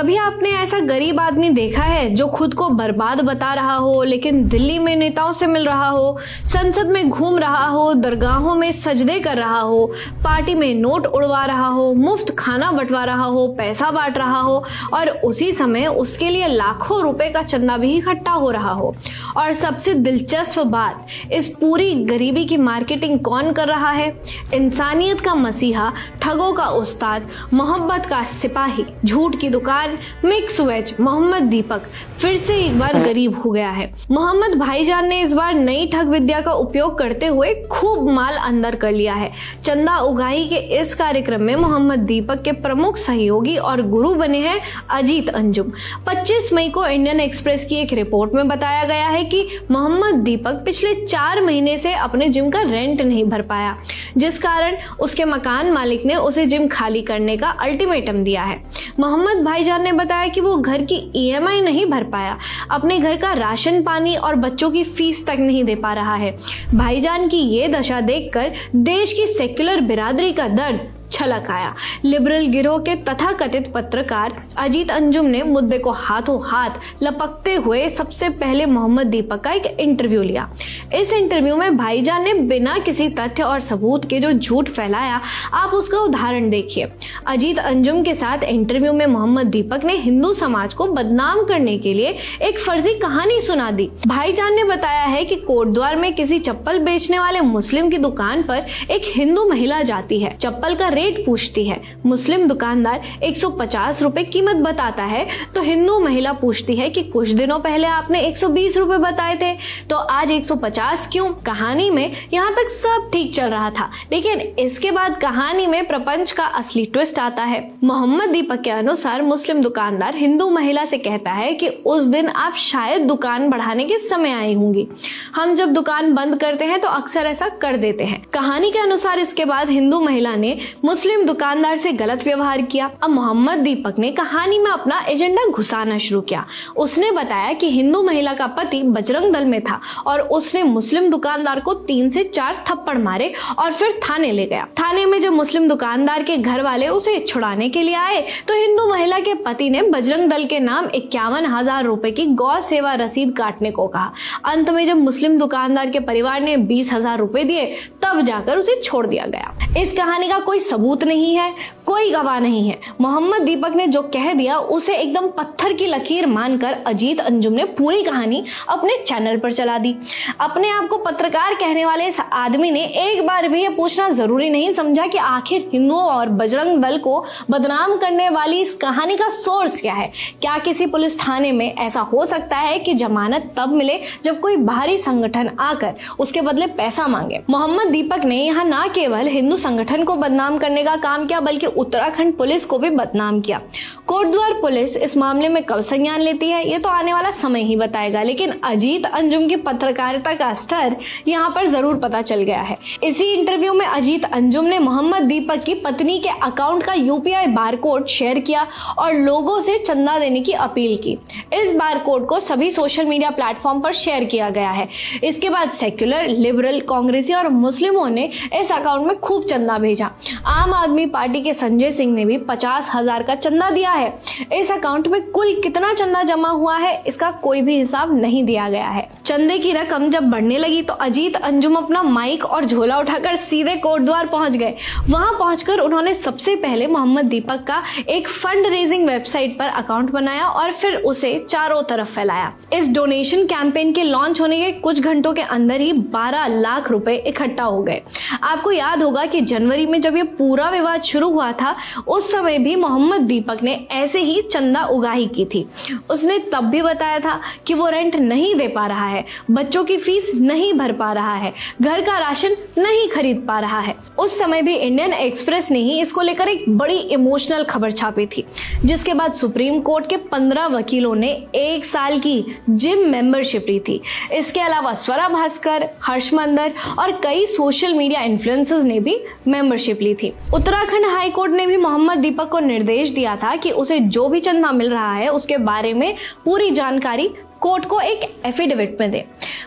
कभी आपने ऐसा गरीब आदमी देखा है जो खुद को बर्बाद बता रहा हो, लेकिन दिल्ली में नेताओं से मिल रहा हो, संसद में घूम रहा हो, दरगाहों में सजदे कर रहा हो, पार्टी में नोट उड़वा रहा हो, मुफ्त खाना बंटवा रहा हो, पैसा बांट रहा हो और उसी समय उसके लिए लाखों रुपए का चंदा भी इकट्ठा हो रहा हो। और सबसे दिलचस्प बात, इस पूरी गरीबी की मार्केटिंग कौन कर रहा है? इंसानियत का मसीहा, ठगों का उस्ताद, मोहब्बत का सिपाही, झूठ की दुकान, मिक्स वेज मोहम्मद दीपक फिर से एक बार गरीब हो गया है। मोहम्मद भाईजान ने इस बार नई ठग विद्या का उपयोग करते हुए खूब माल अंदर कर लिया है। चंदा उगाही के इस कार्यक्रम में मोहम्मद दीपक के प्रमुख सहयोगी और गुरु बने हैं अजीत अंजुम। 25 मई को इंडियन एक्सप्रेस की एक रिपोर्ट में बताया गया है कि मोहम्मद दीपक पिछले 4 महीने से अपने जिम का रेंट नहीं भर पाया, जिस कारण उसके मकान मालिक ने उसे जिम खाली करने का अल्टीमेटम दिया है। मोहम्मद भाईजान ने बताया कि वो घर की EMI नहीं भर पाया, अपने घर का राशन पानी और बच्चों की फीस तक नहीं दे पा रहा है। भाईजान की ये दशा देखकर देश की सेक्युलर बिरादरी का दर्द छलक आया। लिबरल गिरोह के तथाकथित पत्रकार अजीत अंजुम ने मुद्दे को हाथों हाथ लपकते हुए सबसे पहले मोहम्मद दीपक का एक इंटरव्यू लिया। इस इंटरव्यू में भाईजान ने बिना किसी तथ्य और सबूत के जो झूठ फैलाया, आप उसका उदाहरण देखिए। अजीत अंजुम के साथ इंटरव्यू में मोहम्मद दीपक ने हिंदू समाज को बदनाम करने के लिए एक फर्जी कहानी सुना दी। भाईजान ने बताया है कि कोटद्वार में किसी चप्पल बेचने वाले मुस्लिम की दुकान पर एक हिंदू महिला जाती है, चप्पल का रेट पूछती है। मुस्लिम दुकानदार 150 रुपए कीमत बताता है तो हिंदू महिला पूछती है कि कुछ दिनों पहले आपने 120 रुपए बताए थे, तो आज 150 क्यों? कहानी में यहाँ तक सब ठीक चल रहा था, लेकिन इसके बाद कहानी में प्रपंच का असली ट्विस्ट आता है। मोहम्मद दीपक के अनुसार मुस्लिम दुकानदार हिंदू महिला से कहता है कि उस दिन आप शायद दुकान बढ़ाने के समय आई होंगी, हम जब दुकान बंद करते हैं तो अक्सर ऐसा कर देते हैं। कहानी के अनुसार इसके बाद हिंदू महिला ने मुस्लिम दुकानदार से गलत व्यवहार किया। अब मोहम्मद दीपक ने कहानी में अपना एजेंडा घुसाना शुरू किया। उसने बताया कि हिंदू महिला का पति बजरंग दल में था और उसने मुस्लिम दुकानदार को 3 से 4 थप्पड़ मारे और फिर थाने ले गया। थाने में जब मुस्लिम दुकानदार के घर वाले उसे छुड़ाने के लिए आए तो हिंदू महिला के पति ने बजरंग दल के नाम 51,000 रुपए की गौ सेवा रसीद काटने को कहा। अंत में जब मुस्लिम दुकानदार के परिवार ने 20,000 रुपए दिए, तब जाकर उसे छोड़ दिया गया। इस कहानी का कोई सबूत नहीं है, कोई गवाह नहीं है। मोहम्मद दीपक ने जो कह दिया उसे एकदम पत्थर की लकीर मानकर अजीत अंजुम ने पूरी कहानी अपने चैनल पर चला दी। अपने आप को पत्रकार कहने वाले इस आदमी ने एक बार भी ये पूछना जरूरी नहीं समझा कि आखिर हिंदुओं और बजरंग दल को बदनाम करने वाली इस कहानी का सोर्स क्या है। क्या किसी पुलिस थाने में ऐसा हो सकता है कि जमानत तब मिले जब कोई बाहरी संगठन आकर उसके बदले पैसा मांगे? मोहम्मद दीपक ने यहाँ न केवल हिंदू संगठन को बदनाम करने का काम किया, बल्कि उत्तराखंड पुलिस को भी बदनाम किया। कोटद्वार पुलिस इस मामले में कब संज्ञान लेती है, ये तो आने वाला समय ही बताएगा, लेकिन अजीत अंजुम की पत्रकारिता का स्तर यहाँ पर जरूर पता चल गया है। इसी इंटरव्यू में अजीत अंजुम ने मोहम्मद दीपक की पत्नी के अकाउंट का UPI बारकोड शेयर किया और लोगों से चंदा देने की अपील की। इस बारकोड को सभी सोशल मीडिया प्लेटफॉर्म पर शेयर किया गया है। इसके बाद सेक्युलर, लिबरल, कांग्रेसी और मुस्लिमों ने इस अकाउंट में खूब चंदा भेजा। आम आदमी पार्टी के संजय सिंह ने भी 50,000 का चंदा दिया है। इस अकाउंट में कुल कितना चंदा जमा हुआ है, इसका कोई भी हिसाब नहीं दिया गया है। चंदे की रकम जब बढ़ने लगी तो अजीत अंजुम अपना माइक और झोला उठाकर सीधे कोटद्वार पहुंच गए। वहां पहुंचकर उन्होंने सबसे पहले मोहम्मद दीपक का एक फंड रेजिंग वेबसाइट पर अकाउंट बनाया और फिर उसे चारों तरफ फैलाया। इस डोनेशन कैंपेन के लॉन्च होने के कुछ घंटों के अंदर ही 12 लाख रुपए इकट्ठा हो गए। आपको याद होगा कि जनवरी में जब ये पूरा विवाद शुरू हुआ था, उस समय भी मोहम्मद दीपक ने ऐसे ही चंदा उगाही की थी। उसने तब भी बताया था कि वो रेंट नहीं दे पा रहा है, बच्चों की फीस नहीं भर पा रहा है, घर का राशन नहीं खरीद पा रहा है। उस समय भी इंडियन एक्सप्रेस ने ही इसको लेकर एक बड़ी इमोशनल खबर छापी थी, जिसके बाद सुप्रीम कोर्ट के 15 वकीलों ने 1 साल की जिम मेंबरशिप ली थी। इसके अलावा स्वरा भास्कर, हर्ष मंदर और कई सोशल मीडिया इन्फ्लुएंसर्स ने भी मेंबरशिप ली थी। उत्तराखंड हाई कोर्ट ने भी मोहम्मद दीपक को निर्देश दिया था कि उसे जो भी चंदा मिल रहा है उसके बारे में पूरी जानकारी कोर्ट को एक एफिडेविट में दे।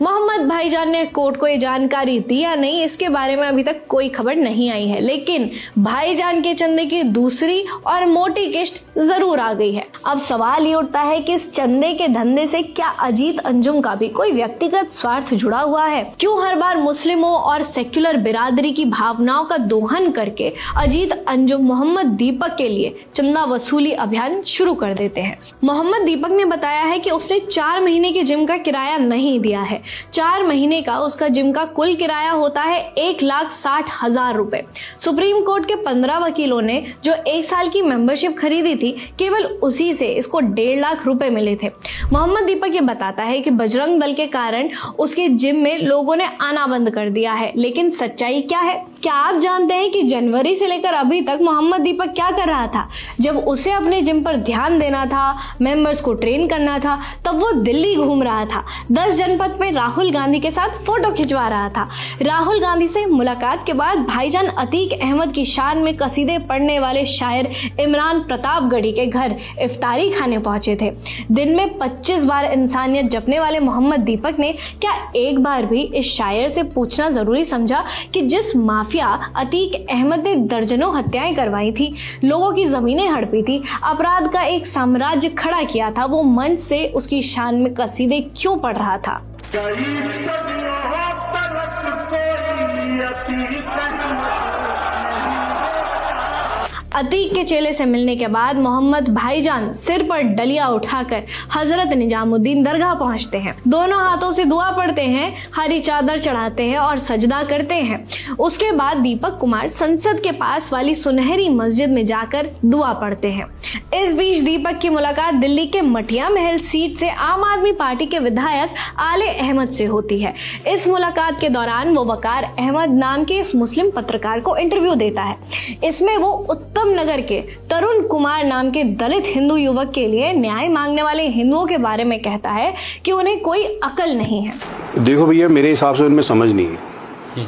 मोहम्मद भाईजान ने कोर्ट को ये जानकारी दी या नहीं, इसके बारे में अभी तक कोई खबर नहीं आई है, लेकिन भाईजान के चंदे की दूसरी और मोटी किश्त जरूर आ गई है। अब सवाल ये उठता है कि इस चंदे के धंधे से क्या अजीत अंजुम का भी कोई व्यक्तिगत स्वार्थ जुड़ा हुआ है? क्यों हर बार मुस्लिमों और सेक्युलर बिरादरी की भावनाओं का दोहन करके अजीत अंजुम मोहम्मद दीपक के लिए चंदा वसूली अभियान शुरू कर देते हैं? मोहम्मद दीपक ने बताया है कि उसने 4 महीने के जिम का किराया नहीं दिया है। 4 महीने का उसका जिम का कुल किराया होता है 1,60,000 रुपए। सुप्रीम कोर्ट के 15 वकीलों ने जो 1 साल की मेंबरशिप खरीदी थी, केवल उसी से इसको 1.5 लाख रुपए मिले थे। मोहम्मद दीपक ये बताता है कि बजरंग दल के कारण उसके जिम में लोगों ने आना बंद कर दिया है, लेकिन सच्चाई क्या है? क्या आप जानते हैं कि जनवरी से लेकर अभी तक मोहम्मद दीपक क्या कर रहा था? जब उसे अपने जिम पर ध्यान देना था, मेंबर्स को ट्रेन करना था, तब वो दिल्ली घूम रहा था। 10 जनपद में राहुल गांधी के साथ फोटो खिंचवा रहा था। राहुल गांधी से मुलाकात के बाद भाईजान अतीक अहमद की शान में कसीदे पढ़ने वाले शायर इमरान प्रतापगढ़ी के घर इफ्तारी खाने पहुंचे थे। दिन में 25 बार इंसानियत जपने वाले मोहम्मद दीपक ने क्या एक बार भी इस शायर से पूछना जरूरी समझा कि जिस माफिया अतीक अहमद ने दर्जनों हत्याएं करवाई थी, लोगों की जमीनें हड़पी थी, अपराध का एक साम्राज्य खड़ा किया था, वो मंच से उसकी शान में कसीदे क्यों पढ़ रहा था? अतीक के चेले से मिलने के बाद मोहम्मद भाईजान सिर पर डलिया उठाकर हजरत निजामुद्दीन दरगाह पहुंचते हैं। दोनों हाथों से दुआ पढ़ते हैं, हरी चादर चढ़ाते हैं और सजदा करते हैं। उसके बाद दीपक कुमार संसद के पास वाली सुनहरी मस्जिद में जाकर दुआ पढ़ते हैं। इस बीच दीपक की मुलाकात दिल्ली के मटिया महल सीट से आम आदमी पार्टी के विधायक आले अहमद से होती है। इस मुलाकात के दौरान वो वकार अहमद नाम के इस मुस्लिम पत्रकार को इंटरव्यू देता है। इसमें वो उत्तम नगर के तरुण कुमार नाम के दलित हिंदू युवक के लिए न्याय मांगने वाले हिंदुओं के बारे में कहता है कि उन्हें कोई अकल नहीं है। देखो भैया, मेरे हिसाब से उनमें समझ नहीं है,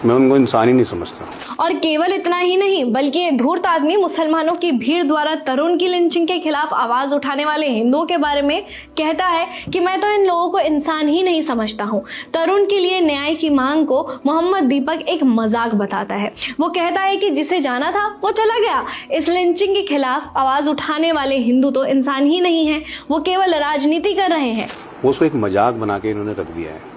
मैं उनको इंसान ही नहीं समझता। और केवल इतना ही नहीं, बल्कि ये धूर्त आदमी मुसलमानों की भीड़ द्वारा तरुण की लिंचिंग के खिलाफ आवाज उठाने वाले हिंदुओं के बारे में कहता है कि मैं तो इन लोगों को इंसान ही नहीं समझता हूँ। तरुण के लिए न्याय की मांग को मोहम्मद दीपक एक मजाक बताता है। वो कहता है कि जिसे जाना था वो चला गया। इस लिंचिंग के खिलाफ आवाज उठाने वाले हिंदू तो इंसान ही नहीं है, वो केवल राजनीति कर रहे हैं। वो उसको एक मजाक बना के इन्होंने रख दिया है।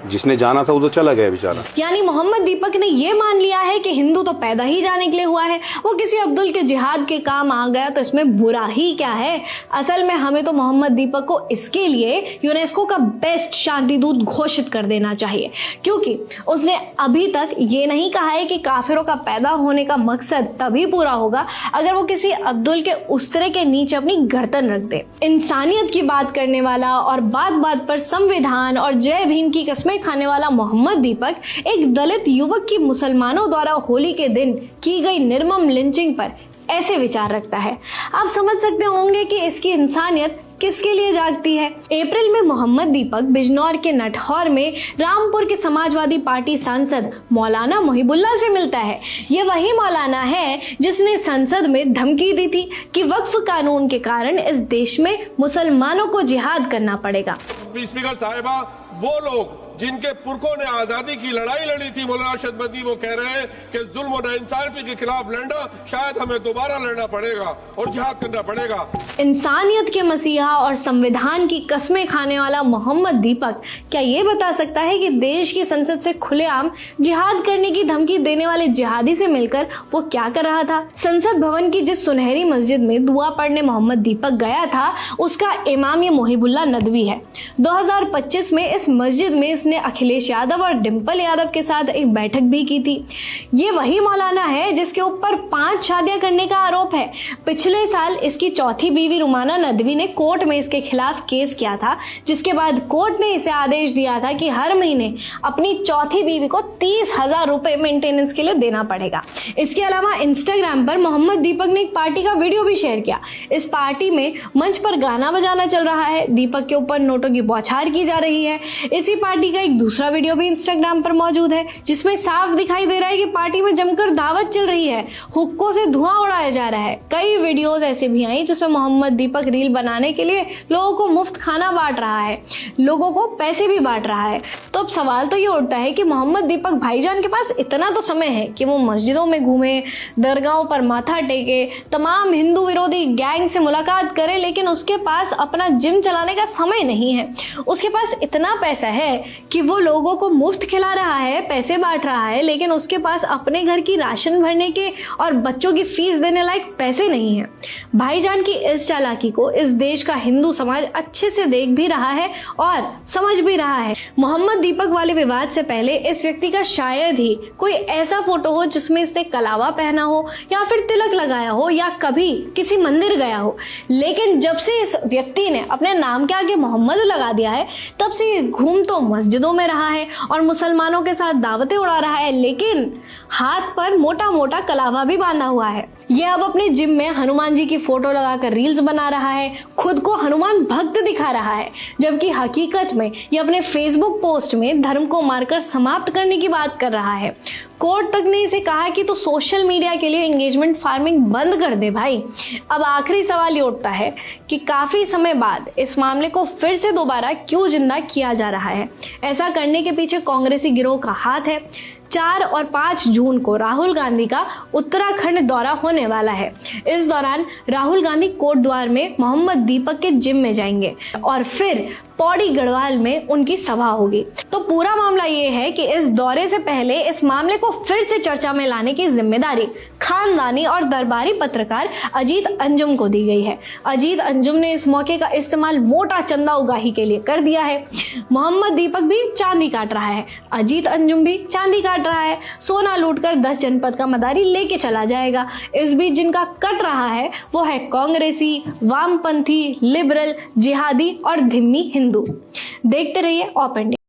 जिसने जाना था वो तो चला गया बेचारा। यानी मोहम्मद दीपक ने ये मान लिया है कि हिंदू तो पैदा ही जाने के लिए हुआ है, वो किसी अब्दुल के जिहाद के काम आ गया तो इसमें बुरा ही क्या है। असल में हमें तो मोहम्मद दीपक को इसके लिए यूनेस्को का बेस्ट शांति दूत घोषित कर देना चाहिए, क्योंकि उसने अभी तक ये नहीं कहा है कि काफिरों का पैदा होने का मकसद तभी पूरा होगा अगर वो किसी अब्दुल के उस्तरे के नीचे अपनी गर्दन रख दे। इंसानियत की बात करने वाला और बात बात पर संविधान और जय भीम की कसमें खाने वाला मोहम्मद दीपक एक दलित युवक की मुसलमानों द्वारा होली के दिन की गई निर्मम लिंचिंग पर ऐसे विचार रखता है। आप समझ सकते होंगे कि इसकी इंसानियत किसके लिए जागती है। अप्रैल में मोहम्मद दीपक बिजनौर के नटहौर में रामपुर के समाजवादी पार्टी सांसद मौलाना मोहिबुल्ला से मिलता है। ये वही मौलाना है जिसने संसद में धमकी दी थी कि वक्फ कानून के कारण इस देश में मुसलमानों को जिहाद करना पड़ेगा। स्पीकर साहिबा, वो लोग जिनके पुरखों ने आजादी की लड़ाई लड़ी थी, मौलाना शदबंदी, वो कह रहे हैं कि जुल्म और नाइंसाफी के खिलाफ लड़ना शायद हमें दोबारा लड़ना पड़ेगा और जिहाद करना पड़ेगा। इंसानियत के मसीहा और संविधान की कस्में खाने वाला मोहम्मद दीपक क्या ये बता सकता है कि देश की संसद से खुलेआम जिहाद करने की धमकी देने वाले जिहादी से मिलकर वो क्या कर रहा था? संसद भवन की जिस सुनहरी मस्जिद में दुआ पढ़ने मोहम्मद दीपक गया था, उसका इमाम ये मोहिबुल्ला नदवी है। 2025 में इस मस्जिद में इसने अखिलेश यादव और डिंपल यादव के साथ एक बैठक भी की थी। ये वही मौलाना है जिसके ऊपर 5 शादियां करने का आरोप है। पिछले साल इसकी चौथी बीवी रुमाना नदवी ने कोर्ट में इसके खिलाफ केस किया था, जिसके बाद कोर्ट ने इसे आदेश दिया था कि हर महीने अपनी चौथी बीवी को 30,000 रुपए मेंटेनेंस के लिए देना पड़ेगा। इसके अलावा इंस्टाग्राम पर मोहम्मद दीपक ने एक पार्टी का वीडियो भी शेयर किया। इस पार्टी में मंच पर गाना बजाना चल रहा है, दीपक के ऊपर नोटों की बौछार की जा रही है। इसी पार्टी का का एक दूसरा वीडियो भी इंस्टाग्राम पर मौजूद है जिसमें साफ दिखाई दे रहा है कि पार्टी में जमकर दावत चल रही है, हुक्कों से धुआं उड़ाया जा रहा है। कई वीडियोस ऐसे भी आई जिसमें मोहम्मद दीपक रील बनाने के लिए लोगों को मुफ्त खाना बांट रहा है, लोगों को पैसे भी बांट रहा है। तो अब सवाल तो ये उठता है कि मोहम्मद दीपक भाईजान के पास इतना तो समय है कि वो मस्जिदों में घूमे, दरगाहों पर माथा टेके, तमाम हिंदू विरोधी गैंग से मुलाकात करे, लेकिन उसके पास अपना जिम चलाने का समय नहीं है। उसके पास इतना पैसा है कि वो लोगों को मुफ्त खिला रहा है, पैसे बांट रहा है, लेकिन उसके पास अपने घर की राशन भरने के और बच्चों की फीस देने लायक पैसे नहीं है। भाईजान की इस चालाकी को इस देश का हिंदू समाज अच्छे से देख भी रहा है और समझ भी रहा है। मोहम्मद दीपक वाले विवाद से पहले इस व्यक्ति का शायद ही कोई ऐसा फोटो हो जिसमें इसने कलावा पहना हो या फिर तिलक लगाया हो या कभी किसी मंदिर गया हो, लेकिन जब से इस व्यक्ति ने अपने नाम के आगे मोहम्मद लगा दिया है तब से ये घूम तो मस्जिदों में रहा है और मुसलमानों के साथ दावतें उड़ा रहा है, लेकिन हाथ पर मोटा मोटा कलावा भी बांधा हुआ है। ये अब अपने जिम में हनुमान जी की फोटो लगाकर रील्स बना रहा है, खुद को हनुमान भक्त दिखा रहा है, जबकि हकीकत में ये अपने फेसबुक पोस्ट में धर्म को मारकर समाप्त करने की बात कर रहा है। कोर्ट तक ने इसे कहा कि तो सोशल मीडिया के लिए एंगेजमेंट फार्मिंग बंद कर दे भाई। अब आखिरी सवाल ये उठता है कि काफी समय बाद इस मामले को फिर से दोबारा क्यों जिंदा किया जा रहा है। ऐसा करने के पीछे कांग्रेसी गिरोह का हाथ है। 4 और 5 जून को राहुल गांधी का उत्तराखंड दौरा होने वाला है। इस दौरान राहुल गांधी कोटद्वार में मोहम्मद दीपक के जिम में जाएंगे और फिर पौड़ी गढ़वाल में उनकी सभा होगी। तो पूरा मामला ये है कि इस दौरे से पहले इस मामले को फिर से चर्चा में लाने की जिम्मेदारी खानदानी और दरबारी पत्रकार अजीत अंजुम को दी गई है। अजीत अंजुम ने इस मौके का इस्तेमाल मोटा चंदा उगाही के लिए कर दिया है। मोहम्मद दीपक भी चांदी काट रहा है, अजीत अंजुम भी चांदी काट रहा है। सोना लूटकर 10 जनपद का मदारी लेके चला जाएगा। इस बीच जिनका कट रहा है वो है कांग्रेसी, वामपंथी, लिबरल, जिहादी और धिम्मी हिंदू। देखते रहिए ओपन इंडिया।